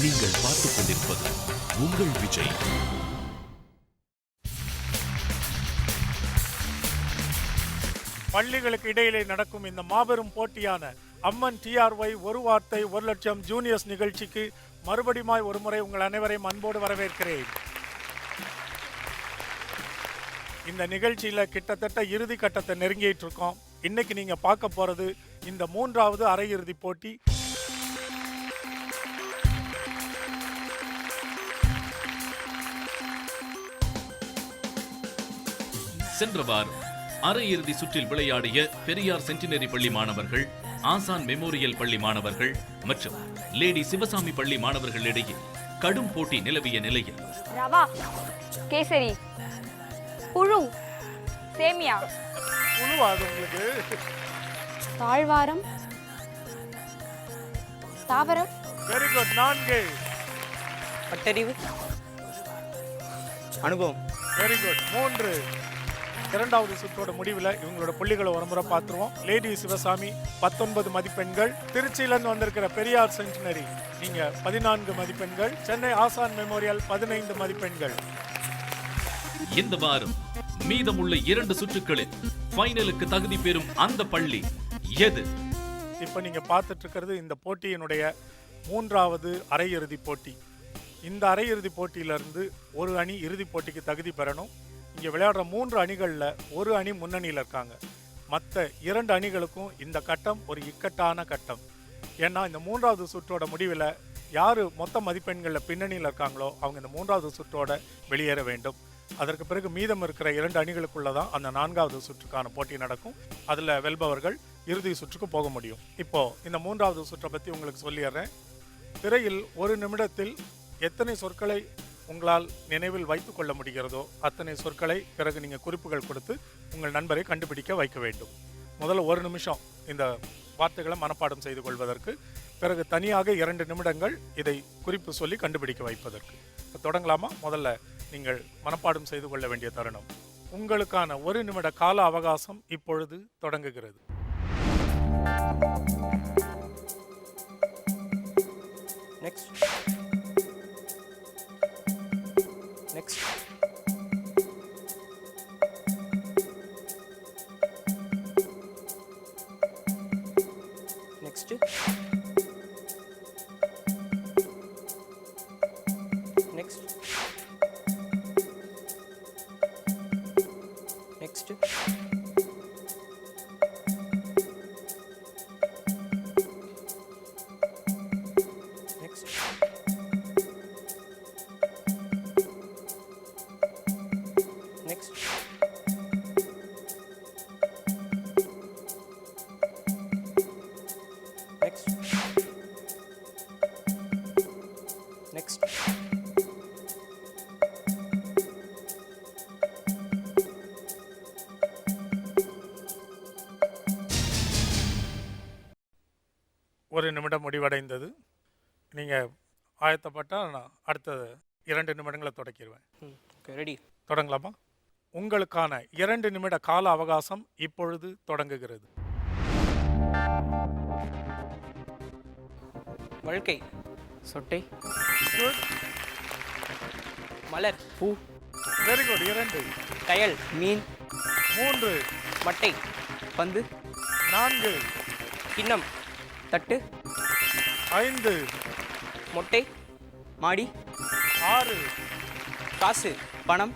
நீங்கள் பார்த்துக் கொண்டிருப்பது உங்கள் விஜய். பள்ளிகளுக்கு இடையிலே நடக்கும் இந்த மாபெரும் போட்டியான அம்மன் TRY ஒரு வார்த்தை 1,00,000 ஜூனியர்ஸ் நிகழ்ச்சிக்கு மறுபடியும் ஒரு முறை உங்கள் அனைவரையும் அன்போடு வரவேற்கிறேன். இந்த நிகழ்ச்சியில கிட்டத்தட்ட இறுதி கட்டத்தை நெருங்கிட்டு இருக்கோம். இன்னைக்கு நீங்க பார்க்க போறது இந்த 3வது அரையிறுதி போட்டி. சென்ற வாரம் அரையிறுதி சுற்றில் விளையாடிய பெரியார் சென்டினரி பள்ளி மாணவர்கள், ஆசான் மெமோரியல் பள்ளி மாணவர்கள் மற்றும் லேடி சிவசாமி பள்ளி மாணவர்களிடையே கடும் போட்டி நிலவிய நிலையில் ரவா, கேசரி, புழு, சேமியா, புழுவாது உங்களுக்கு, தாழ்வாரம், தாவரம், வெரி குட், 4 பட்டறிவு, அனுபவம், வெரி குட், 3. இரண்டாவது சுற்றோட முடிவில் இவங்களோட புள்ளிகளை ஒரு முறை பார்த்துருவோம். லேடி சிவசாமி 19 மதிப்பெண்கள், திருச்சியிலிருந்து வந்திருக்கிற பெரியார் சென்டினரி நீங்க 14 மதிப்பெண்கள், சென்னை ஆசான் மெமோரியல் 15 மதிப்பெண்கள். இந்த வாரம் மீதமுள்ள 2 சுற்றுகளில் ஃபைனலுக்கு தகுதி பெறும் அந்த பள்ளி எது? இப்ப நீங்க பார்த்துட்டு இருக்கிறது இந்த போட்டியினுடைய 3வது அரையிறுதி போட்டி. இந்த அரையிறுதி போட்டியிலிருந்து ஒரு அணி இறுதி போட்டிக்கு தகுதி பெறணும். இங்கே விளையாடுற 3 அணிகளில் ஒரு அணி முன்னணியில் இருக்காங்க. மற்ற 2 அணிகளுக்கும் இந்த கட்டம் ஒரு இக்கட்டான கட்டம். ஏன்னா இந்த 3வது சுற்றோட முடிவில் யார் மொத்த மதிப்பெண்களில் பின்னணியில் இருக்காங்களோ அவங்க இந்த 3வது சுற்றோட வெளியேற வேண்டும். அதற்கு பிறகு மீதம் இருக்கிற 2 அணிகளுக்குள்ள தான் அந்த 4வது சுற்றுக்கான போட்டி நடக்கும். அதில் வெல்பவர்கள் இறுதி சுற்றுக்கு போக முடியும். இப்போ இந்த 3வது சுற்றை பற்றி உங்களுக்கு சொல்லிடுறேன். திரையில் ஒரு நிமிடத்தில் எத்தனை சொற்களை உங்களால் நினைவில் வைத்துக் கொள்ள முடிகிறதோ அத்தனை சொற்களை பிறகு நீங்கள் குறிப்புகள் கொடுத்து உங்கள் நண்பரை கண்டுபிடிக்க வைக்க வேண்டும். முதல்ல 1 நிமிஷம் இந்த வார்த்தைகளை மனப்பாடம் செய்து கொள்வதற்கு, பிறகு தனியாக 2 நிமிடங்கள் இதை குறிப்பு சொல்லி கண்டுபிடிக்க வைப்பதற்கு. இப்போ தொடங்கலாமா? முதல்ல நீங்கள் மனப்பாடம் செய்து கொள்ள வேண்டிய தருணம். உங்களுக்கான 1 நிமிட கால அவகாசம் இப்பொழுது தொடங்குகிறது. Next, next, next, next, next, ஒரு நிமிடம் முடிவடைந்தது. நீங்கள் ஆயத்தப்பட்டால் நான் அடுத்த 2 நிமிடங்களை தொடக்கிடுவேன். ரெடி, தொடங்கலாமா? உங்களுக்கான 2 நிமிட கால அவகாசம் இப்பொழுது தொடங்குகிறது. வாழ்க்கை, சொட்டை, குட், மலர், பூ, வெரி குட், 2, கயல், மீன், 3, மட்டை, பந்து, 4, கிண்ணம், தட்டு, 5, மொட்டை, மாடி, 6, காசு, பணம்,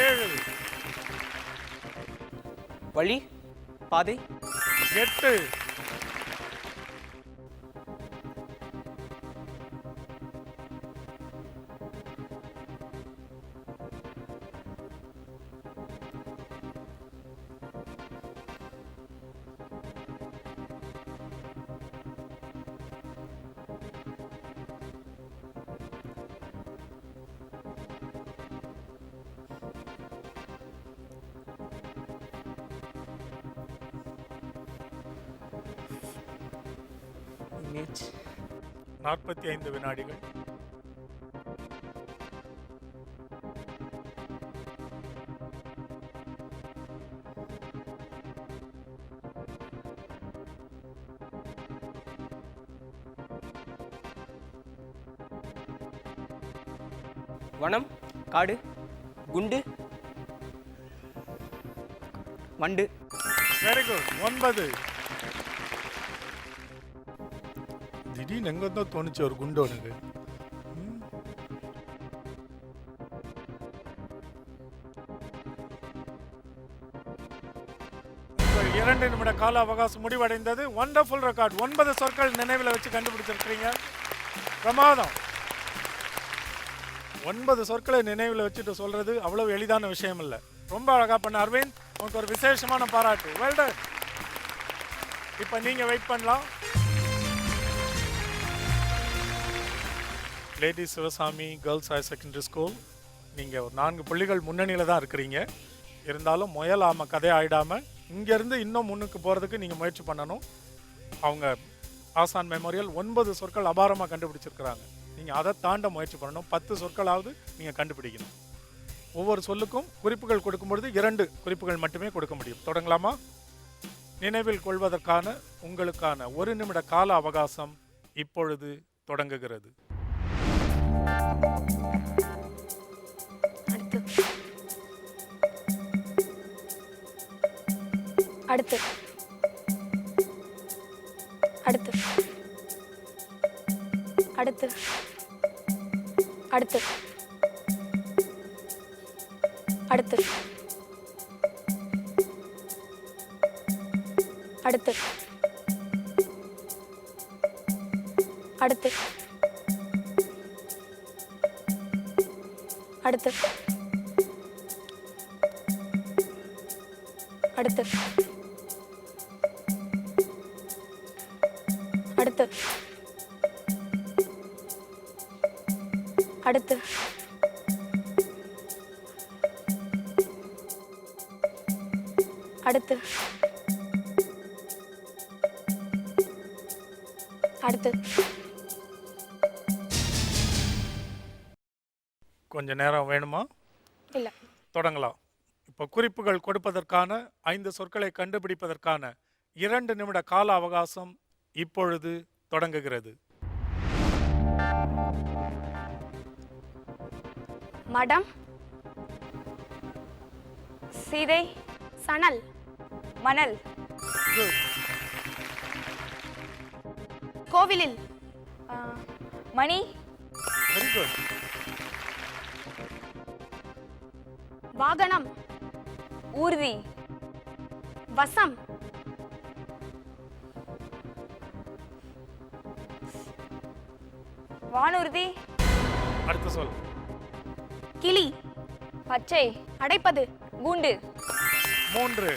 7, வழி, பாதை, 8, 45 வினாடிகள். வனம், காடு, குண்டு, வண்டு. Very good. 9. திடீர்னு எங்க தான் தோணுச்சு ஒரு குண்டு உனக்கு? உங்கள் 2 நிமிட கால அவகாசம் முடிவடைந்தது. Wonderful record. 9 சொற்கள் நினைவில் வச்சு கண்டுபிடிச்சிருக்கிறீங்க. பிரமாதம். 9 சொற்களை நினைவில் வச்சுட்டு சொல்றது அவ்வளவு எளிதான விஷயம் இல்லை. ரொம்ப அழகா பண்ண அரவிந்த். உங்களுக்கு ஒரு விசேஷமான பாராட்டு. Well done. இப்போ நீங்க வெயிட் பண்ணலாம். Lady Sivasamy girls higher secondary school, நீங்கள் ஒரு 4 புள்ளிகள் முன்னணியில் தான் இருக்கிறீங்க. இருந்தாலும் முயலாமல் கதை ஆயிடாமல் இங்கேருந்து இன்னும் முன்னுக்கு போகிறதுக்கு நீங்கள் முயற்சி பண்ணணும். அவங்க ஆசான் மெமோரியல் 9 சொற்கள் அபாரமாக கண்டுபிடிச்சிருக்கிறாங்க. நீங்கள் அதை தாண்ட முயற்சி பண்ணணும். 10 சொற்களாவது நீங்கள் கண்டுபிடிக்கணும். ஒவ்வொரு சொல்லுக்கும் குறிப்புகள் கொடுக்கும்பொழுது 2 குறிப்புகள் மட்டுமே கொடுக்க முடியும். தொடங்கலாமா? நினைவில் கொள்வதற்கான உங்களுக்கான 1 நிமிட கால அவகாசம் இப்பொழுது தொடங்குகிறது. அடுத்து அடுத்து அடுத்து அடுத்து அடுத்து அடுத்து அடுத்து அடுத்து அடுத்து அடுத்து அடுத்து அடுத்து அடுத்து. கொஞ்ச நேரம் வேணுமா? இல்ல. தொடங்கலாம். இப்போ குறிப்புகள் கொடுப்பதற்கான 5 சொற்களை கண்டுபிடிப்பதற்கான 2 நிமிட கால அவகாசம் இப்பொழுது தொடங்குகிறது. மடம், சீதை, சணல், மணல், Good. கோவிலில், மணி, Very good. வாகனம், ஊர்தி, வசம், வானூர்தி, அடுத்த சொல். கிளி, பச்சை, அடைப்பது, கூண்டு, 3,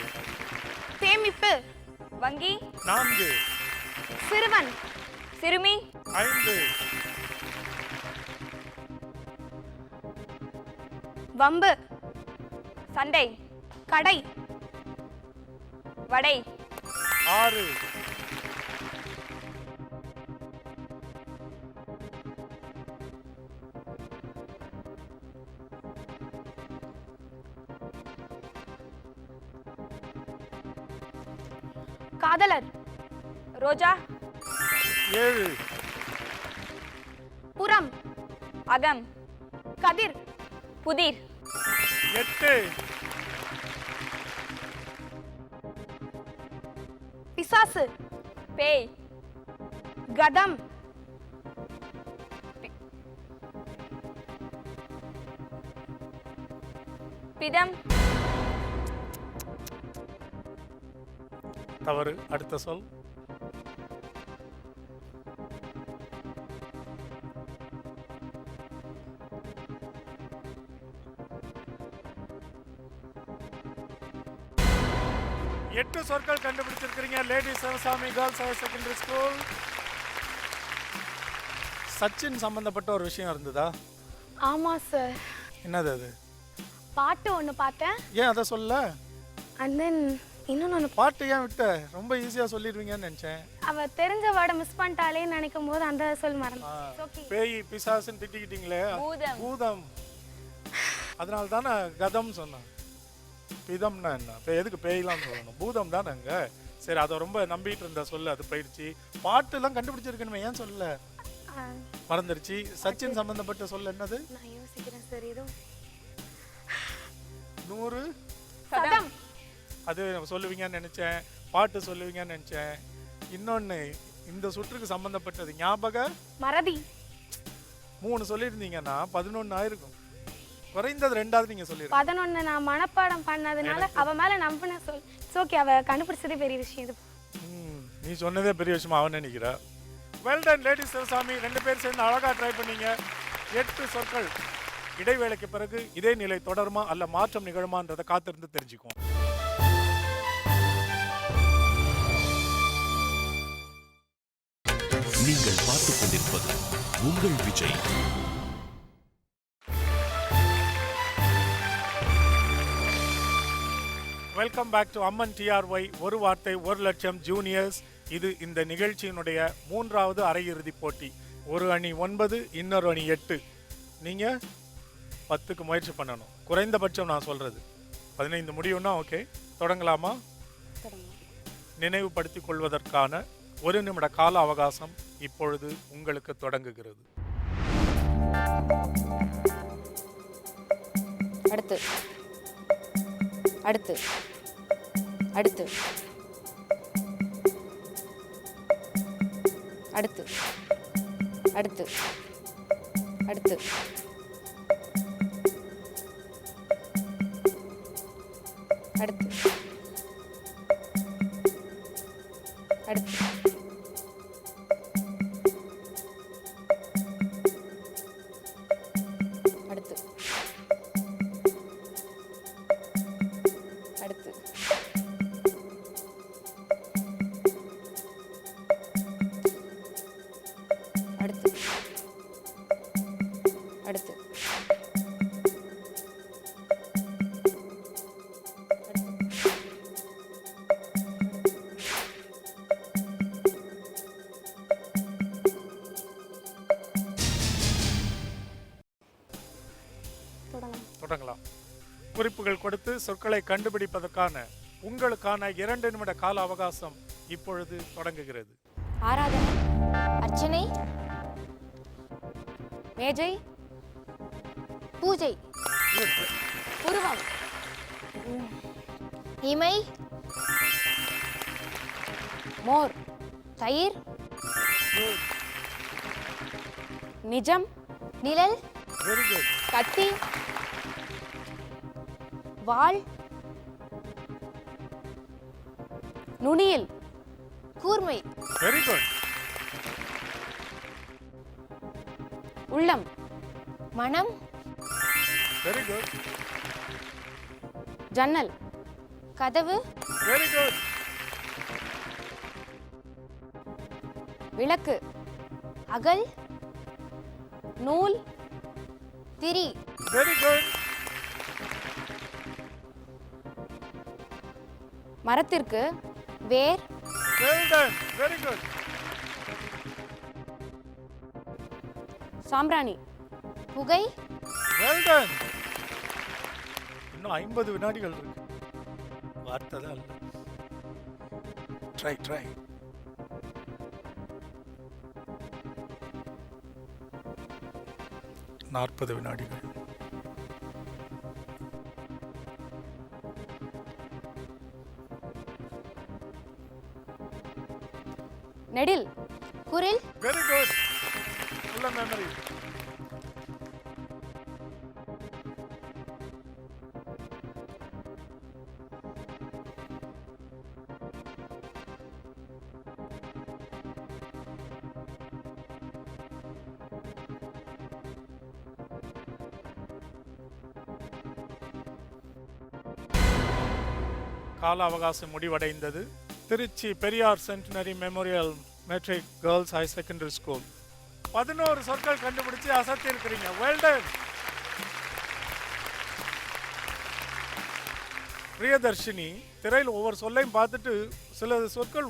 சேமிப்பு, வங்கி, 4, சிறுவன், சிறுமி, 5, வம்பு, சண்டை, கடை, வடை, 6, காதலர், ரோஜா, 7, புறம், அகம், கதிர், புதிர், 8, பிசாசு, பேய், கதம், பிதம், தவறு. அடுத்த சொல். எட்டு சொற்கள் கண்டுபிடிச்சிருக்கிறீங்க. Lady Sivasamy girls higher secondary school. Sachin சம்பந்தப்பட்ட ஒரு விஷயம் இருந்ததா? ஆமா சார். என்னது அது? பாட்டு ஒன்று பார்த்தேன். ஏன் அதை சொல்ல? அண்ட் தென் இன்னொன்று பாட்டு ஏன் விட்ட? ரொம்ப ஈஸியாக சொல்லிடுவீங்கன்னு நினச்சேன். அவ தெரிஞ்ச வேர்டை மிஸ் பண்ணிட்டாலே நினைக்கும் போது அந்த சொல் மறந்து. பேய் பிசாசுன்னு திட்டிக்கிட்டீங்களே. பூதம். பூதம். அதனால தானே கதம் சொன்னேன். பிதம்னா என்ன? இப்போ எதுக்கு பேய்லாம் சொல்லணும்? பூதம் தானேங்க. சரி, அதை ரொம்ப நம்பிட்டு இருந்த சொல்லு, அது போயிடுச்சு. பாட்டுலாம் கண்டுபிடிச்சிருக்கணுமே, ஏன் சொல்லல? மறந்துடுச்சு. சச்சின் சம்பந்தப்பட்ட சொல் என்னது? நான் யோசிக்கிறேன் சார். ஏதோ 100 சதம். அது சொல்லுவீங்கன்னு நினைச்சேன். பாட்டு சொல்லுவீங்கன்னு நினைச்சேன். இன்னொன்னு இந்த சுற்றுக்கு சம்பந்தப்பட்டது ஞாபக மறதி. 3 சொல்லியிருந்தீங்கன்னா 11 ஆயிருக்கும். குறைந்தது 2ஆவது நீங்க சொல்லிருக்கீங்க. 11 நான் மனப்பாடம் பண்ணதுனால அவ மேல நம்பின சொல். ஓகே, அவ கண்டுபிடிச்சதே பெரிய விஷயம் இது. நீ சொன்னதே பெரிய விஷயமா அவன் நினைக்கிறா. Well done lady Sivasamy. 2 பேர் சேர்ந்து அழகா ட்ரை பண்ணீங்க. 8 சொற்கள். இடைவேளைக்கு பிறகு இதே நிலை தொடருமா அல்ல மாற்றம் நிகழுமான்றதை காத்திருந்து தெரிஞ்சுக்குவோம். நீங்கள் பார்த்துக் கொண்டிருப்பது உங்கள் Vijay. Welcome back to Amman TRY. ஒரு வார்த்தை 1 லட்சம் ஜூனியர்ஸ். இது இந்த நிகழ்ச்சியினுடைய 3வது அரையிறுதி போட்டி. ஒரு அணி 9, இன்னொரு அணி 8. நீங்கள் 10க்கு முயற்சி பண்ணணும். குறைந்தபட்சம் நான் சொல்கிறது 15 முடியும்னா ஓகே. தொடங்கலாமா? நினைவுபடுத்திக் கொள்வதற்கான 1 நிமிட கால அவகாசம் இப்பொழுது உங்களுக்கு தொடங்குகிறது. அடுத்து அடுத்து அடுத்து அடுத்து அடுத்து அடுத்து அடுத்து அடுத்து அடுத்து அடுத்து அடுத்து அடுத்து தொடங்கலாம். குறிப்புகள் கொடுத்து சொற்களை கண்டுபிடிப்பதற்கான உங்களுக்கான 2 நிமிட கால அவகாசம் இப்பொழுது தொடங்குகிறது. ஆராதனை, அர்ச்சனை, மேஜை, பூஜை, உருவம், இமை, மோர், தயிர், நிஜம், நிழல், வெரி குட். கத்தி, வாள், நுனியில், கூர்மை, வெரி குட். உள்ளம், மனம், வெரி குட். ஜன்னல், கதவு, வெரி குட். விளக்கு, அகல், நூல், திரி, வெரி குட். மரத்திற்கு வேர், வெல் டன். Very good. சாம்பிராணி, புகை, வெல் டன். இன்னும் 50 வினாடிகள் இருக்கு. வார்த்தை தான் இல்ல. ட்ரை 40 வினாடிகள். நெடில், குரில், வெரி குட். Full memory. கால அவகாசம் முடிவடைந்தது. Trichy Periyar centenary memorial matric girls high secondary school 11 சொற்கள் கண்டுபிடிச்சு அசத்தி இருக்கிறீங்க. Well done. பிரியதர்ஷினி திரையில் ஒவ்வொரு சொல்லையும் பார்த்துட்டு சில சொற்கள்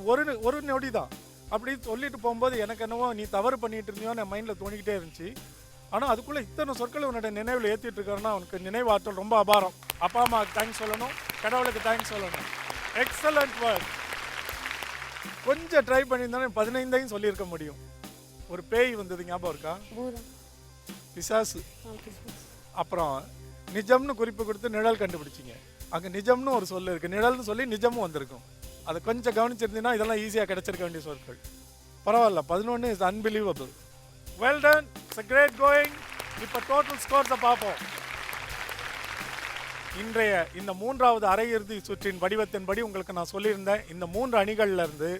ஒரு நொடி தான் அப்படி சொல்லிட்டு போகும்போது எனக்கு என்னவோ நீ தவறு பண்ணிட்டு இருந்தியோ என் மைண்டில் தோணிக்கிட்டே இருந்துச்சு. ஆனால் அதுக்குள்ளே இத்தனை சொற்கள் உன்னோட நினைவில் ஏற்றிட்டு இருக்காருன்னா அவனுக்கு நினைவாற்றல் ரொம்ப அபாரம். அப்பா அம்மாவுக்கு தேங்க்ஸ் சொல்லணும், கடவுளுக்கு தேங்க்ஸ் சொல்லணும். Excellent work. கொஞ்சம் ட்ரை பண்ணியிருந்தாலும் 15ஐயும் சொல்லியிருக்க முடியும். ஒரு பேய் வந்தது ஞாபகம் இருக்கா? பூதம். பிசாசு. கிறிஸ்மஸ். அப்புறம் நிஜம்னு குறிப்பு கொடுத்து நிழல் கண்டுபிடிச்சிங்க. அங்கே நிஜம்னு ஒரு சொல் இருக்குது, நிழல்னு சொல்லி நிஜமும் வந்திருக்கும். அதை கொஞ்சம் கவனிச்சிருந்தீங்கன்னா இதெல்லாம் ஈஸியாக கிடைச்சிருக்க வேண்டிய சொற்கள். பரவாயில்ல, 11 is unbelievable. Well done, it's great going. இப்போ டோட்டல் ஸ்கோர்ஸை பார்ப்போம். இன்றைய இந்த 3வது அரையிறுதி சுற்றின் வடிவத்தின்படி உங்களுக்கு நான் சொல்லியிருந்தேன், இந்த 3 அணிகள்ல இருந்து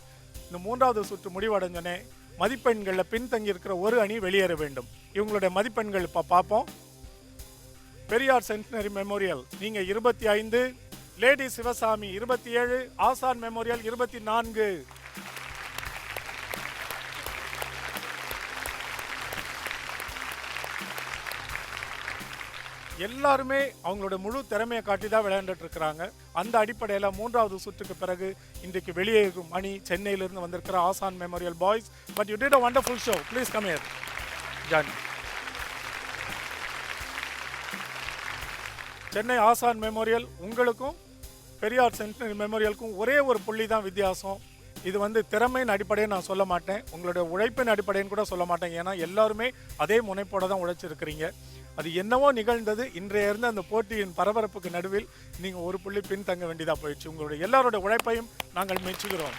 இந்த 3வது சுற்று முடிவடைஞ்சோடனே மதிப்பெண்களில் பின்தங்கி இருக்கிற ஒரு அணி வெளியேற வேண்டும். இவங்களுடைய மதிப்பெண்கள் இப்போ பார்ப்போம். பெரியார் சென்டினரி மெமோரியல் நீங்க 25, லேடி சிவசாமி 27, ஆசான் மெமோரியல் 24. எல்லாருமே அவங்களோட முழு திறமையை காட்டி தான் விளையாண்டுட்டு இருக்கிறாங்க. அந்த அடிப்படையில் 3வது சுற்றுக்கு பிறகு இன்றைக்கு வெளியேறும் அணி சென்னையிலிருந்து வந்திருக்கிற Asan memorial boys. But you did a wonderful show. Please come here. Johnny. Chennai Asan memorial உங்களுக்கும் பெரியார் சென்டினரி மெமோரியலுக்கும் ஒரே ஒரு புள்ளி தான் வித்தியாசம். இது திறமையின் அடிப்படையை நான் சொல்ல மாட்டேன், உங்களுடைய உழைப்பின் அடிப்படைன்னு கூட சொல்ல மாட்டேன். ஏன்னா எல்லாருமே அதே முனைப்போட தான் உழைச்சிருக்கிறீங்க. அது என்னவோ நிகழ்ந்தது. இன்றைய இருந்த அந்த போட்டியின் பரபரப்புக்கு நடுவில் நீங்கள் ஒரு புள்ளி பின் தங்க வேண்டியதாக போயிடுச்சு. உங்களுடைய எல்லாரோட உழைப்பையும் நாங்கள் மெச்சுகிறோம்.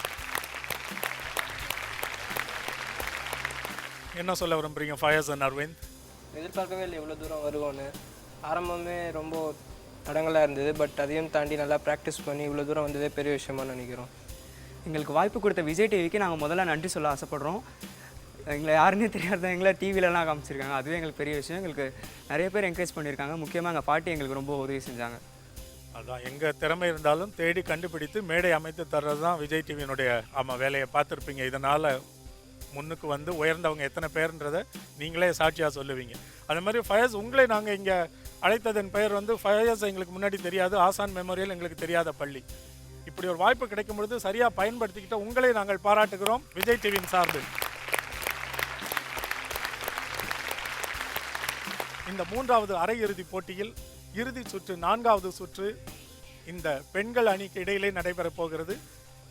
என்ன சொல்ல விரும்புறீங்க ஃபயஸ் அண்ட் அரவிந்த்? எதிர்பார்க்கவே இல்லை இவ்வளோ தூரம் வருவோன்னு. ஆரம்பமே ரொம்ப தடங்களாக இருந்தது. பட் அதையும் தாண்டி நல்லா ப்ராக்டிஸ் பண்ணி இவ்வளோ தூரம் வந்ததே பெரிய விஷயமா நினைக்கிறோம். எங்களுக்கு வாய்ப்பு கொடுத்த விஜய் டிவிக்கு நாங்கள் முதல்ல நன்றி சொல்ல ஆசைப்படுறோம். எங்களை யாருன்னே தெரியாத எங்களை டிவிலலாம் காமிச்சிருக்காங்க, அதுவே எங்களுக்கு பெரிய விஷயம். எங்களுக்கு நிறைய பேர் என்கரேஜ் பண்ணியிருக்காங்க. முக்கியமாக எங்கள் பாட்டி எங்களுக்கு ரொம்ப உதவி செஞ்சாங்க. அதான் எங்கள் திறமை இருந்தாலும் தேடி கண்டுபிடித்து மேடை அமைத்து தர்றது தான் விஜய் டிவியினுடைய வேலையை பார்த்துருப்பீங்க. இதனால் முன்னுக்கு உயர்ந்தவங்க எத்தனை பேர்ன்றதை நீங்களே சாட்சியாக சொல்லுவீங்க. அதே மாதிரி ஃபயஸ், உங்களை நாங்கள் இங்கே அழைத்ததன் பெயர் ஃபயஸ் எங்களுக்கு முன்னாடி தெரியாது, ஆசான் மெமோரியல் எங்களுக்கு தெரியாத பள்ளி. இப்படி ஒரு வாய்ப்பு கிடைக்கும் பொழுது சரியாக பயன்படுத்திக்கிட்ட உங்களை நாங்கள் பாராட்டுகிறோம் விஜய் டிவியின் சார்பில். இந்த 3வது அரையிறுதி போட்டியில் இறுதி சுற்று 4வது சுற்று இந்த பெண்கள் அணிக்கு இடையிலே நடைபெறப் போகிறது.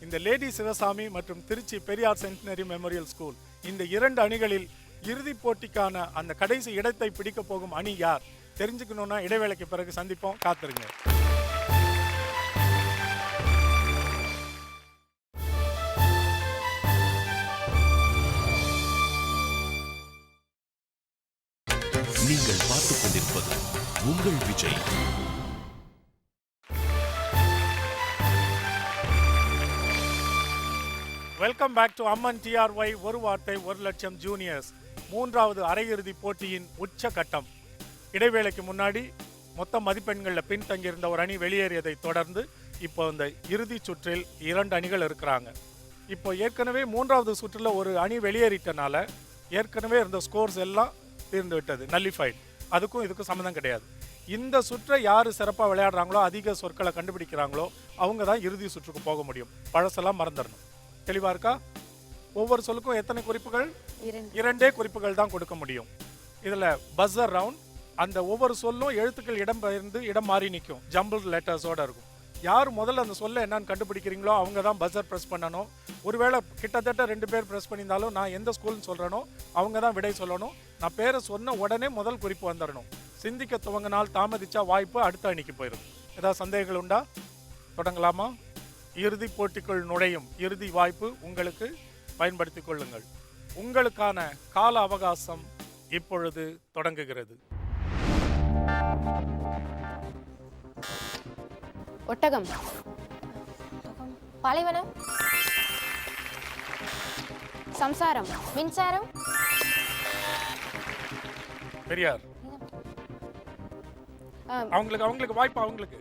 இந்த லேடி சிவசாமி மற்றும் Trichy Periyar centenary memorial school, இந்த 2 அணிகளில் இறுதிப் போட்டிக்கான அந்த கடைசி இடத்தை பிடிக்க போகும் அணி யார் தெரிஞ்சுக்கணும்னா இடைவேளைக்கு பிறகு சந்திப்போம், காத்திருங்க. நீங்கள் பார்த்துக் கொண்டிருப்பது உங்கள் Vijay. Welcome back to Amman TRY ஒரு வார்த்தை 1 லட்சம் ஜூனியர்ஸ் 3வது அரையிறுதி போட்டியின் உச்சகட்டம். இடைவேளைக்கு முன்னாடி மொத்த மதிப்பெண்களில் பின்தங்கியிருந்த ஒரு அணி வெளியேறியதை தொடர்ந்து இப்போ இந்த இறுதி சுற்றில் 2 அணிகள் இருக்கிறாங்க. இப்போ ஏற்கனவே 3வது சுற்றில் ஒரு அணி வெளியேறிட்டனால ஏற்கனவே இருந்த ஸ்கோர்ஸ் எல்லாம் தீர்ந்து விட்டது, நல்லிஃபைட். அதுக்கும் இதுக்கும் சம்மந்தம் கிடையாது. இந்த சுற்றை யார் சிறப்பாக விளையாடுறாங்களோ, அதிக சொற்களை கண்டுபிடிக்கிறாங்களோ அவங்க தான் இறுதி சுற்றுக்கு போக முடியும். பழசெல்லாம் மறந்துடணும். தெளிவாக இருக்கா? ஒவ்வொரு சொல்லுக்கும் எத்தனை குறிப்புகள்? 2 குறிப்புகள் தான் கொடுக்க முடியும். இதில் பஸ்ஸர் ரவுண்ட், அந்த ஒவ்வொரு சொல்லும் எழுத்துக்கள் இடம் பெயர்ந்து இடம் மாறி நிற்கும், ஜம்பிள் லெட்டர்ஸோடு இருக்கும். யார் முதல்ல அந்த சொல்ல என்னன்னு கண்டுபிடிக்கிறீங்களோ அவங்க தான் பஸ்ஸர் ப்ரெஸ் பண்ணணும். ஒருவேளை கிட்டத்தட்ட 2 பேர் ப்ரெஸ் பண்ணியிருந்தாலும் நான் எந்த ஸ்கூல்னு சொல்கிறேனோ அவங்க தான் விடை சொல்லணும். நான் பேரை சொன்ன உடனே முதல் குறிப்பு வந்துடணும். சிந்திக்க துவங்கினால் தாமதிச்சா வாய்ப்பு அடுத்த அணிக்கு போயிடும். ஏதாவது சந்தேகங்கள் உண்டா? தொடங்கலாமா? இறுதி போட்டிக்குள் நுழையும் இறுதி வாய்ப்பு உங்களுக்கு, பயன்படுத்தி கொள்ளுங்கள். உங்களுக்கான கால அவகாசம் இப்பொழுது தொடங்குகிறது. ஒட்டகம். பாலைவனம். சம்சாரம். மின்சாரம். பெரியார். அவங்களுக்கு வாய்ப்பு. அவங்களுக்கு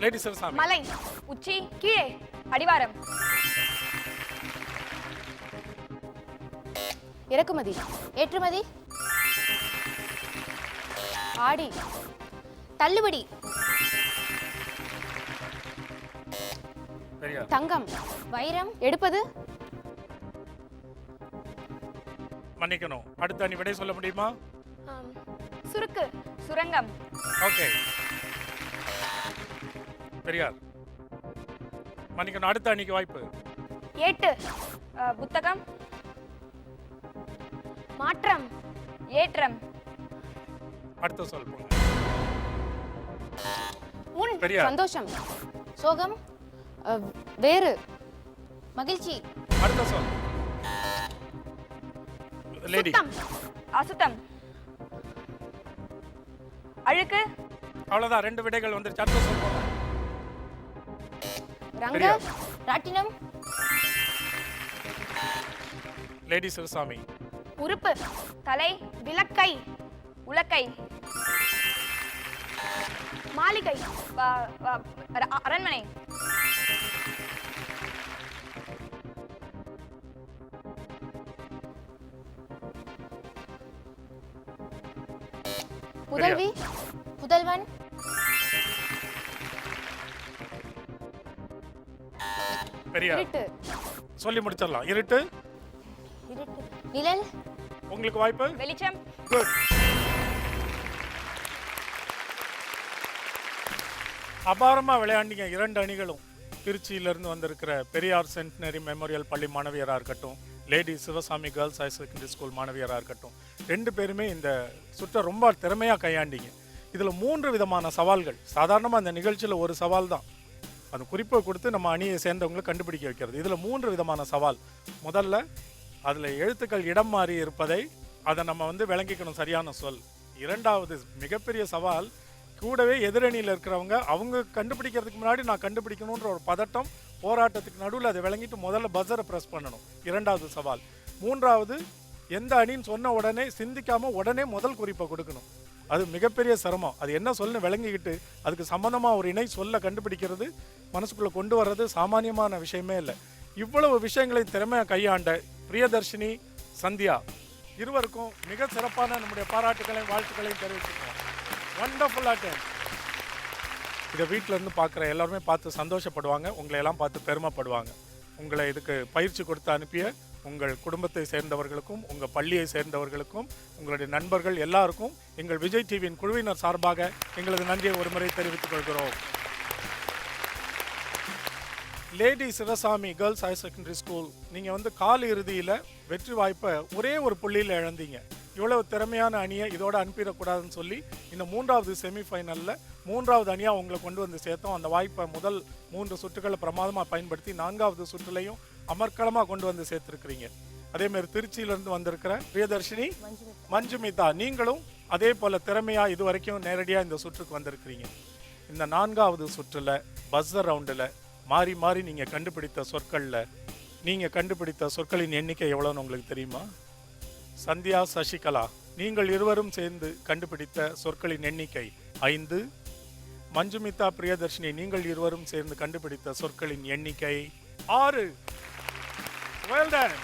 லேடி சிவசாமி. மலை, உச்சி, கீழே, அடிவாரம். இறக்குமதி. ஏற்றுமதி. ஆடி. தள்ளுபடி. பெரியார். தங்கம். வைரம். எடுப்பது. மன்னிக்கணும், அடுத்த அணி விடை சொல்ல முடியுமா? சுருக்கு, சுரங்கம். ஓகே பெரியார். மன்னிக்கணும், அடுத்த அணிக்கு வாய்ப்பு. ஏட்டு, புத்தகம். மாற்றம். ஏற்றம். அடுத்த சொல் போங்க. உன். பெரியார். சந்தோஷம். சோகம். வேறு. மகிழ்ச்சி. அடுத்த சொல். லேடி. சுத்தம். அசுத்தம். அழுக்கு. அவ்வளவுதான், 2 விடைகள் வந்துருச்சு. அடுத்த சொல் போங்க. ரங்க. பெரியார். ராட்டினம். லேடி சிவசாமி. உறுப்பு. தலை. விளக்கை. உலக்கை. மாளிகை. அரண்மனை. புதல்வி. புதல்வன். பெரியார். இருட்டு. சொல்லி முடிச்சிடலாம். இருட்டு. இருட்டு. நிழல். உங்களுக்கு வாய்ப்பு. வெளிச்சம். குட். அபாரமா விளையாண்டீங்க 2 அணிகளும். திருச்சியிலிருந்து வந்திருக்கிற பெரியார் சென்டினரி மெமோரியல் பள்ளி மாணவியராக இருக்கட்டும், lady Sivasamy girls higher secondary school மாணவியராக இருக்கட்டும், 2 பேருமே இந்த சுற்றை ரொம்ப திறமையாக கையாண்டீங்க. இதில் 3 விதமான சவால்கள். சாதாரணமாக அந்த நிகழ்ச்சியில் ஒரு சவால் தான், அது குறிப்பை கொடுத்து நம்ம அணியை சேர்ந்தவங்களை கண்டுபிடிக்க வைக்கிறது. இதில் 3 விதமான சவால். முதல்ல அதில் எழுத்துக்கள் இடம் மாறி இருப்பதை அதை நம்ம விளங்கிக்கணும், சரியான சொல். 2வது மிகப்பெரிய சவால், கூடவே எதிரணியில் இருக்கிறவங்க அவங்க கண்டுபிடிக்கிறதுக்கு முன்னாடி நான் கண்டுபிடிக்கணுன்ற ஒரு பதட்டம், போராட்டத்துக்கு நடுவில் அதை விளங்கிட்டு முதல்ல பஸரை ப்ரெஸ் பண்ணணும். 2வது சவால். 3வது எந்த அணின்னு சொன்ன உடனே சிந்திக்காமல் உடனே முதல் குறிப்பை கொடுக்கணும். அது மிகப்பெரிய சிரமம். அது என்ன சொல்லு விளங்கிக்கிட்டு அதுக்கு சம்மந்தமாக ஒரு இணை சொல்ல கண்டுபிடிக்கிறது, மனசுக்குள்ளே கொண்டு வர்றது சாமானியமான விஷயமே இல்லை. இவ்வளவு விஷயங்களை திறமையாக கையாண்ட பிரியதர்ஷினி, சந்தியா இருவருக்கும் மிக சிறப்பான நம்முடைய பாராட்டுகளையும் வாழ்த்துக்களையும் தெரிவிச்சுக்கிறோம். Wonderful attempt. இதை வீட்டில் இருந்து பார்க்குற எல்லாருமே பார்த்து சந்தோஷப்படுவாங்க, உங்களை எல்லாம் பார்த்து பெருமைப்படுவாங்க. உங்களை இதுக்கு பயிற்சி கொடுத்து அனுப்பிய உங்கள் குடும்பத்தை சேர்ந்தவர்களுக்கும் உங்கள் பள்ளியை சேர்ந்தவர்களுக்கும் உங்களுடைய நண்பர்கள் எல்லாருக்கும் எங்கள் விஜய் டிவியின் குழுவினர் சார்பாக எங்களது நன்றியை ஒருமுறை தெரிவித்துக் கொள்கிறோம். Lady Sivasamy girls higher secondary school, நீங்கள் கால் இறுதியில் வெற்றி வாய்ப்பை ஒரே ஒரு புள்ளியில் இழந்தீங்க. இவ்வளவு திறமையான அணியை இதோட அனுப்பிடக்கூடாதுன்னு சொல்லி இந்த 3வது செமிஃபைனலில் 3வது அணியாக உங்களை கொண்டு வந்து சேர்த்தோம். அந்த வாய்ப்பை முதல் 3 சுற்றுகளை பிரமாதமாக பயன்படுத்தி 4வது சுற்றுலையும் அமர்க்களமாக கொண்டு வந்து சேர்த்துருக்கிறீங்க. அதேமாதிரி திருச்சியிலேருந்து வந்திருக்கிற பிரியதர்ஷினி, மஞ்சுமிதா, நீங்களும் அதே போல் திறமையாக இது வரைக்கும் நேரடியாக இந்த சுற்றுக்கு வந்திருக்கிறீங்க. இந்த 4வது சுற்றில் பஸ்ஸர் ரவுண்டில் மாறி மாறி நீங்கள் கண்டுபிடித்த சொற்களின் எண்ணிக்கை எவ்வளோன்னு உங்களுக்கு தெரியுமா? சந்தியா, சசிகலா, நீங்கள் இருவரும் சேர்ந்து கண்டுபிடித்த சொற்களின் எண்ணிக்கை 5. மஞ்சுமிதா, பிரியதர்ஷினி, நீங்கள் இருவரும் சேர்ந்து கண்டுபிடித்த சொற்களின் எண்ணிக்கை 6. Well done.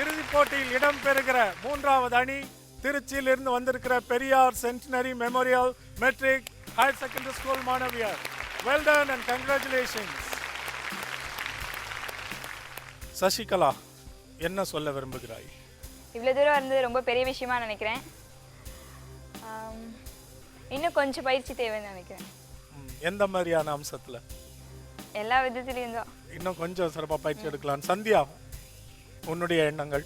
இறுதிப் போட்டியில் இடம்பெறுகிற 3வது அணி திருச்சியிலிருந்து வந்திருக்கிற Periyar centenary memorial matric higher secondary school மாணவியர். Well done and congratulations. Sasikala, என்ன சொல்ல விரும்புகிறாய்? இவ்வளோ தூரம் வந்து ரொம்ப பெரிய விஷயமா நினைக்கிறேன். இன்னும் கொஞ்சம் பயிற்சி தேவைன்னு நினைக்கிறேன். எந்த மாதிரியான அம்சத்தில்? எல்லா விதத்துலேயும் தான். இன்னும் கொஞ்சம் சிறப்பாக பயிற்சி எடுக்கலாம். சந்தியா, உன்னுடைய எண்ணங்கள்?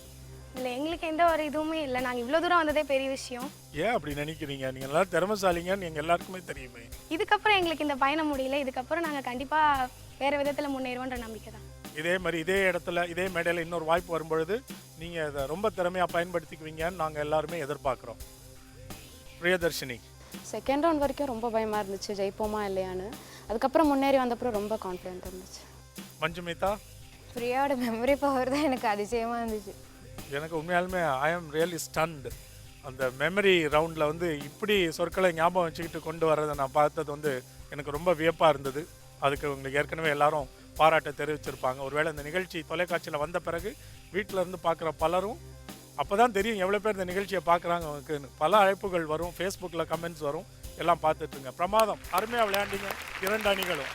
இல்லை, எங்களுக்கு எந்த ஒரு இதுவுமே இல்லை. நாங்கள் இவ்வளோ தூரம் வந்ததே பெரிய விஷயம். ஏன் அப்படி நினைக்கிறீங்க? நீங்கள் எல்லாரும் திறமைசாலிங்கன்னு எங்கள் எல்லாருக்குமே தெரியுமே. இதுக்கப்புறம் எங்களுக்கு இந்த பயணம் முடியல. இதுக்கப்புறம் நாங்கள் கண்டிப்பாக வேறு விதத்தில் முன்னேறுவோன்ற நம்பிக்கை தான். இதே மாதிரி இதே இடத்துல இதே மேடையில் இன்னொரு வாய்ப்பு வரும்பொழுது நீங்கள் அதை ரொம்ப திறமையாக பயன்படுத்திக்குவீங்கன்னு நாங்கள் எல்லாருமே எதிர்பார்க்குறோம். பிரியதர்ஷினி, செகண்ட் ரவுண்ட் வரைக்கும் ரொம்ப பயமாக இருந்துச்சு ஜெயிப்போமா இல்லையான்னு. அதுக்கப்புறம் முன்னேறி வந்தப்பறம் ரொம்ப கான்ஃபிடென்ட் இருந்துச்சு. மஞ்சுமிதா? பிரியாவோட மெமரி பவர் தான் எனக்கு அதிசயமாக இருந்துச்சு. எனக்கு உண்மையாலுமே ஐ ஆம் ரியலி ஸ்டன்ட். அந்த மெமரி ரவுண்டில் இப்படி சொற்களை ஞாபகம் வச்சுக்கிட்டு கொண்டு வர்றதை நான் பார்த்தது எனக்கு ரொம்ப வியப்பாக இருந்தது. அதுக்கு உங்களுக்கு ஏற்கனவே எல்லாரும் பாராட்டை தெரிவிச்சிருப்பாங்க. ஒருவேளை இந்த நிகழ்ச்சி தொலைக்காட்சியில் வந்த பிறகு வீட்டில் இருந்து பார்க்குற பலரும் அப்போ தான் தெரியும் எவ்வளோ பேர் இந்த நிகழ்ச்சியை பார்க்குறாங்க அவங்களுக்குன்னு. பல அழைப்புகள் வரும், ஃபேஸ்புக்கில் கமெண்ட்ஸ் வரும், எல்லாம் பார்த்துட்டுருங்க. பிரமாதம், அருமையாக விளையாண்டிங்க 2 அணிகளும்.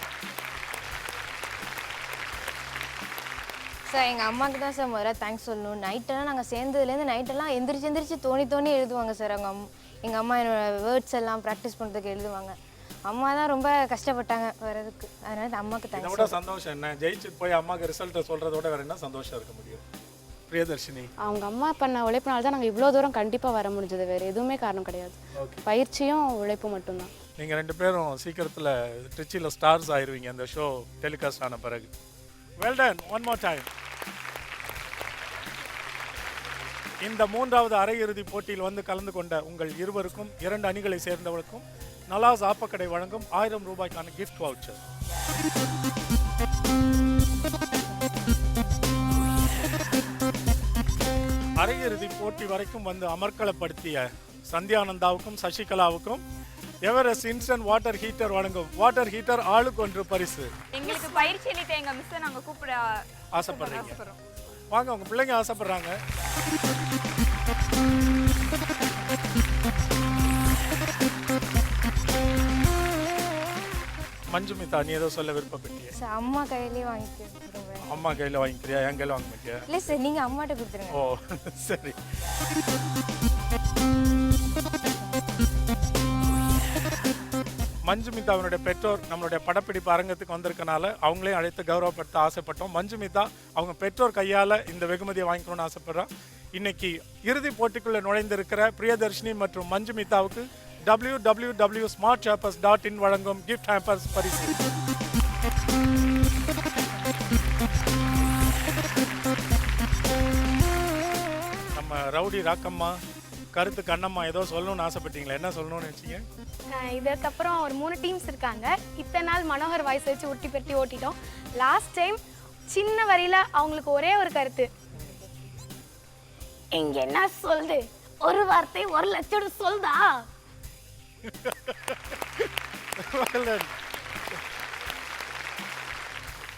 சார், எங்கள் அம்மாவுக்கு தான் சார் முதல்ல தேங்க்ஸ் சொல்லணும். நைட்டெல்லாம் நாங்கள் சேர்ந்ததுலேருந்து நைட்டெல்லாம் எந்திரிச்சு தோணி எழுதுவாங்க சார். எங்கள் அம்மா என்னோட வேர்ட்ஸ் எல்லாம் ப்ராக்டிஸ் பண்ணுறதுக்கு எழுதுவாங்க. அம்மா தான் ரொம்ப கஷ்டப்பட்டாங்க வர்றதுக்கு. அதனால அம்மாவுக்கு இதை தேங்க்ஸ். விட சந்தோஷம் என்ன? ஜெயிச்சுட்டு போய் அம்மாவுக்கு ரிசல்ட்டை சொல்கிறத விட வேறு என்ன சந்தோஷம் இருக்க முடியும்? பிரியதர்ஷினி? அவங்க அம்மா பண்ண உழைப்பினால தான் நாங்கள் இவ்வளோ தூரம் கண்டிப்பாக வர முடிஞ்சது. வேறு எதுவுமே காரணம் கிடையாது. பயிற்சியும் உழைப்பு மட்டும்தான். நீங்கள் 2 பேரும் சீக்கிரத்தில் ட்ரிச்சியில் ஸ்டார்ஸ் ஆயிருவீங்க அந்த ஷோ டெலிகாஸ்ட் ஆன பிறகு. Well done, one more time. இந்த 3வது அரையிறுதி போட்டியில் வந்து கலந்து கொண்ட உங்கள் இருவருக்கும் 2 அணிகளை சேர்ந்தவர்களுக்கும் நலாஸ் ஆப்பக்கடை வழங்கும் 1000 ரூபாய்க்கான கிஃப்ட் வவுச்சர். அரையிறுதி போட்டி வரைக்கும் வந்து அமர்க்களப்படுத்திய சந்தியானந்தாவுக்கும் சசிகலாவுக்கும் எவரெஸ்ட் இன்ஸ்டன்ட் வாட்டர் ஹீட்டர் வழங்கும் வாட்டர் ஹீட்டர் ஆளுக்கு 1 பரிசு. எங்களுக்கு பயிற்சி அளித்த எங்க மிஸ் நாங்க கூப்பிட ஆசைப்படுறீங்க? வாங்க, உங்க பிள்ளைங்க ஆசைப்படுறாங்க. மஞ்சுமிதா, நீ ஏதோ சொல்ல விருப்பப்பட்டிய? சார் அம்மா கையிலேயே வாங்கிக்கிறேன். அம்மா கையில் வாங்கிக்கிறியா? என் கையில் வாங்க மாட்டியா? இல்லை சார், நீங்கள் அம்மாட்ட கொடுத்துருங்க. ஓ சரி. மஞ்சுமிதாவினுடைய பெற்றோர் நம்மளுடைய படப்பிடிப்பு அரங்கத்துக்கு வந்திருக்கனால அவங்களே அழைத்து கௌரவப்படுத்த ஆசைப்பட்டோம். மஞ்சுமிதா அவங்க பெற்றோர் கையால் இந்த வெகுமதியை வாங்கிக்கணும்னு ஆசைப்படுறான். இன்னைக்கு இறுதி போட்டிக்குள்ளே நுழைந்திருக்கிற பிரியதர்ஷினி மற்றும் மஞ்சுமிதாவுக்கு www.smartchampers.in வழங்கும் கிஃப்ட் ஹேம்பர்ஸ் பரிசு. நம்ம ரவுடி ராக்கம்மா, கருத்து கண்ணம்மா ஏதோ சொல்லணும்னு ஆசைப்பட்டீங்களா? என்ன சொல்லணும்னு நினைச்சீங்க? இதுக்கப்புறம் ஒரு 3 டீம்ஸ் இருக்காங்க. இத்தனை நாள் மனோகர் வாய்ஸ் வச்சு ஒட்டி பெட்டி ஓட்டிட்டோம். லாஸ்ட் டைம் சின்ன வரியில அவங்களுக்கு ஒரே ஒரு கருத்து, இங்க என்ன சொல்லுது, ஒரு வார்த்தை 1 லட்சம் சொல்தா.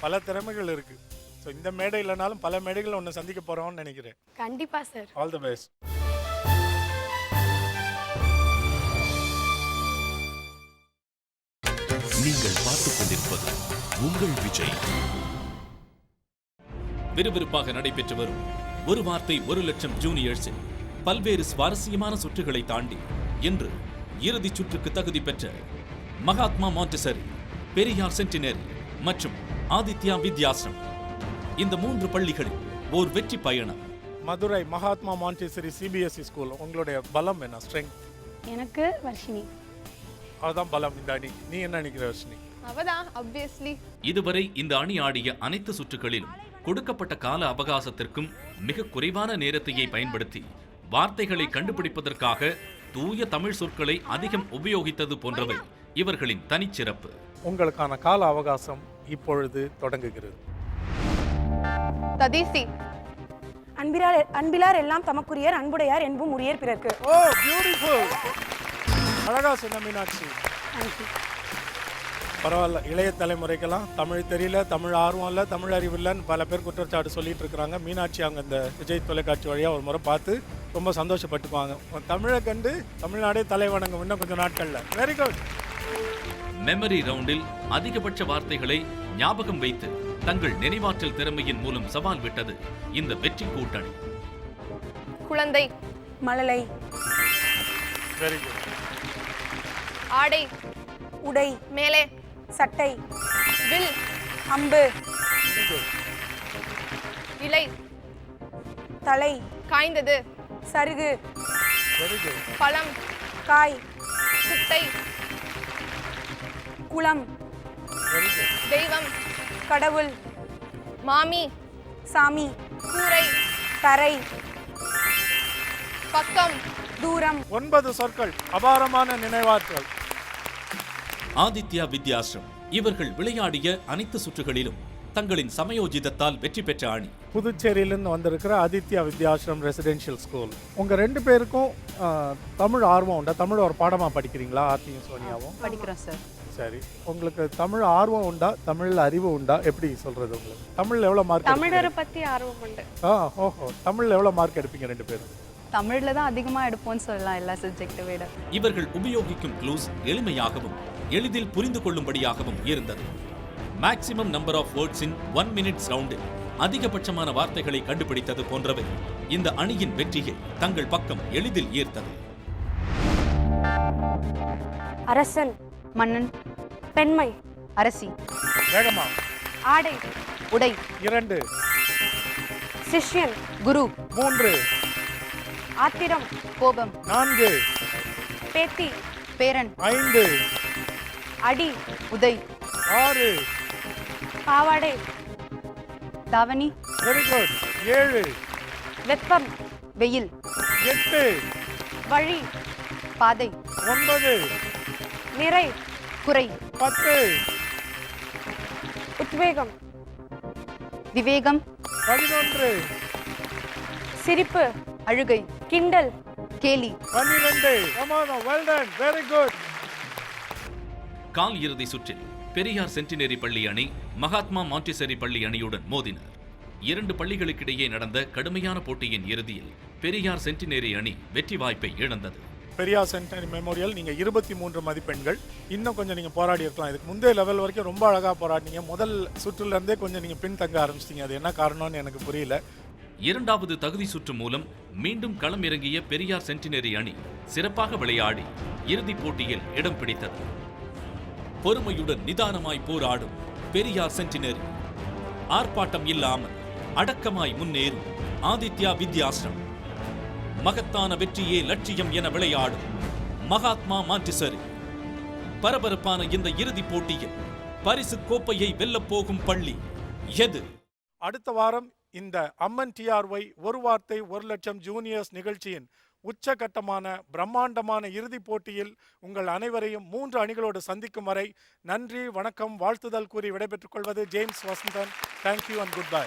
பல திறமைகள் இருக்கு. ஸோ இந்த மேடை இல்லைனாலும் பல மேடைகள் ஒன்று சந்திக்க போறோம்னு நினைக்கிறேன். கண்டிப்பா சார். All the best. நீங்கள் பார்த்துக் கொண்டிருப்பது உங்கள் விஜய். விறுவிறுப்பாக நடைபெற்று வரும் ஒரு வார்த்தை 1 லட்சம் ஜூனியர்ஸில் பல்வேறு சுவாரஸ்யமான சுற்றுகளை தாண்டி இன்று இறுதிச் சுற்றுக்கு தகுதி பெற்ற மகாத்மா மாண்டெசரி, பெரியார் சென்டினரி மற்றும் ஆதித்யா வித்யாசிரம், இந்த 3 பள்ளிகளில் ஓர் வெற்றி பயணம். மதுரை மகாத்மா மாண்டெசரி சிபிஎஸ்இ ஸ்கூல், உங்களுடைய பலம் என்ன, ஸ்ட்ரெங்க்? எனக்கு வர்ஷினி. அதுதான் பலம் இந்த அணி. நீ என்ன நினைக்கிற வர்ஷினி? அவதான் ஆப்வியஸ்லி. இதுவரை இந்த அணி ஆடிய அனைத்து சுற்றுகளிலும் கொடுக்கப்பட்ட கால அவகாசத்திற்கும் மிக குறைவான நேரத்தையே பயன்படுத்தி வார்த்தைகளை கண்டுபிடிப்பதற்காக தூய தமிழ் சொற்களை அதிகம் உபயோகித்தது போன்றவை இவர்களின் தனிச்சிறப்பு. உங்களுக்கான கால அவகாசம் இப்பொழுது தொடங்குகிறது. ததீசி. அன்பிலார் எல்லாம் தமக்குரியர், அன்புடையார் என்பும் உரியர் பிறர்க்கு. ஓ பியூட்டிஃபுல். அழகா சொன்ன மீனாட்சி. பரவாயில்ல, இளைய தலைமுறைக்கெல்லாம் தமிழ் தெரியல, தமிழ் ஆர்வம் இல்லை, தமிழ் அறிவு இல்லைன்னு பல பேர் குற்றச்சாட்டு சொல்லிட்டு இருக்கிறாங்க. மீனாட்சி அவங்க இந்த விஜய் தொலைக்காட்சி வழியாக ஒரு முறை பார்த்து ரொம்ப சந்தோஷப்பட்டுக்குவாங்க. தமிழை கண்டு தமிழ்நாடே தலைவணங்கும் இன்னும் கொஞ்சம் நாட்களில். Very good. மெமரி ரவுண்டில் அதிகபட்ச வார்த்தைகளை ஞாபகம் வைத்து தங்கள் நினைவாற்றல் திறமையின் மூலம் சவால் விட்டது இந்த வெற்றி கூட்டணி. குழந்தை. மழலை. Very good. ஆடை. உடை. மேலே. சட்டை. வில். அம்பு. Very good. இலை. தலை. காய்ந்தது. சருகு. Very good. பழம். காய். குட்டை. குளம். Very good. தெய்வம். கடவுள். மாமி. சாமி. கூரை. தரை. பக்கம். தூரம். 9 சொற்கள், அபாரமான நினைவாற்றல். ஆதித்யா வித்யாசிரம் இவர்கள் விளையாடிய அனைத்து சுற்றுகளிலும் தங்களின் சமயோஜிதத்தால் வெற்றி பெற்ற அணி. புதுச்சேரியிலிருந்து வந்திருக்கிற ஆதித்யா வித்யாசிரம் ரெசிடென்ஷியல் ஸ்கூல். உங்கள் 2 பேருக்கும் தமிழ் ஆர்வம் உண்டா? தமிழ் ஒரு பாடமாக படிக்கிறீங்களா? ஆர்த்தியும் சோனியாவும் படிக்கிறோம் சார். சரி, உங்களுக்கு தமிழ் ஆர்வம் உண்டா? தமிழில் அறிவு உண்டா? எப்படி சொல்கிறது உங்களுக்கு? தமிழில் எவ்வளோ மார்க்? தமிழரை பற்றி ஆர்வம் உண்டு. ஓஹோ. தமிழில் எவ்வளோ மார்க் எடுப்பீங்க 2 பேரும்? தமிழில் தான் அதிகமாக எடுப்போம்னு சொல்லலாம் எல்லா சப்ஜெக்டை விட. இவர்கள் உபயோகிக்கும் க்ளூஸ் எளிமையாகவும் எளிதில் புரிந்து கொள்ளும்படியாகவும் இருந்தது. Maximum number of words in 1 minutes ரவுண்டில் அதிகபட்சமான வார்த்தைகளை கண்டுபிடித்தது போன்றவை இந்த அணியின் வெற்றியை தங்கள் பக்கம் எளிதில் ஈர்த்தது. அரசன். மன்னன். பெண்மை. அரசி. வேகமா. ஆடை. உடை. 2. சிஷ்யன், குரு, 3, ஆத்திரம், கோபம், 4, பேத்தி, பேரன், 5, அடி, உதை, 6, பாவாடை, தாவணி, வெரி குட், 7, வெப்பம், வெயில், 8, வழி, பாதை, 9, நிறை, குறை, 10, உத்வேகம், விவேகம், 11, சிரிப்பு, அழுகை, கிண்டல், கேலி, 12. Come on, well done, very good. கால் இறுதி சுற்றில் பெரியார் சென்டினரி பள்ளி அணி மகாத்மா மாண்டிசரி பள்ளி அணியுடன் மோதினர். 2 பள்ளிகளுக்கிடையே நடந்த கடுமையான போட்டியின் இறுதியில் பெரியார் சென்டினரி அணி வெற்றி வாய்ப்பை இழந்தது. பெரியார் சென்டினரி மெமோரியல் நீங்கள் 23 மதிப்பெண்கள். இன்னும் கொஞ்சம் நீங்கள் போராடி இருக்கலாம். இதுக்கு முந்தைய லெவல் வரைக்கும் ரொம்ப அழகாக போராடினீங்க. முதல் சுற்றுலேருந்தே கொஞ்சம் நீங்கள் பின்தங்க ஆரம்பிச்சிட்டீங்க. அது என்ன காரணம்னு எனக்கு புரியல. 2வது தகுதி சுற்று மூலம் மீண்டும் களம் இறங்கிய பெரியார் சென்டினரி அணி சிறப்பாக விளையாடி இறுதிப் போட்டியில் இடம் பிடித்தது. பொறுமையுடன் நிதானமாய் போராடும் பெரியார் சென்டினரி, ஆர்ப்பாட்டம் இல்லாமல் அடக்கமாய் முன்னேறும் ஆதித்யா வித்யாஸ்ரம், மகத்தான வெற்றியே லட்சியம் என விளையாடும் மகாத்மா மாண்டிசரி. பரபரப்பான இந்த இறுதிப் போட்டியில் பரிசு கோப்பையை வெல்லப் போகும் பள்ளி எது? அடுத்த வாரம் இந்த அம்மன் டிஆர்ஒய் ஒரு வார்த்தை 1 லட்சம் ஜூனியர்ஸ் நிகழ்ச்சியின் உச்சகட்டமான பிரம்மாண்டமான இறுதிப் போட்டியில் உங்கள் அனைவரையும் 3 அணிகளோடு சந்திக்கும் வரை நன்றி, வணக்கம், வாழ்த்துதல் கூறி விடைபெற்றுக் கொள்வது James Vasanthan. Thank you and good bye.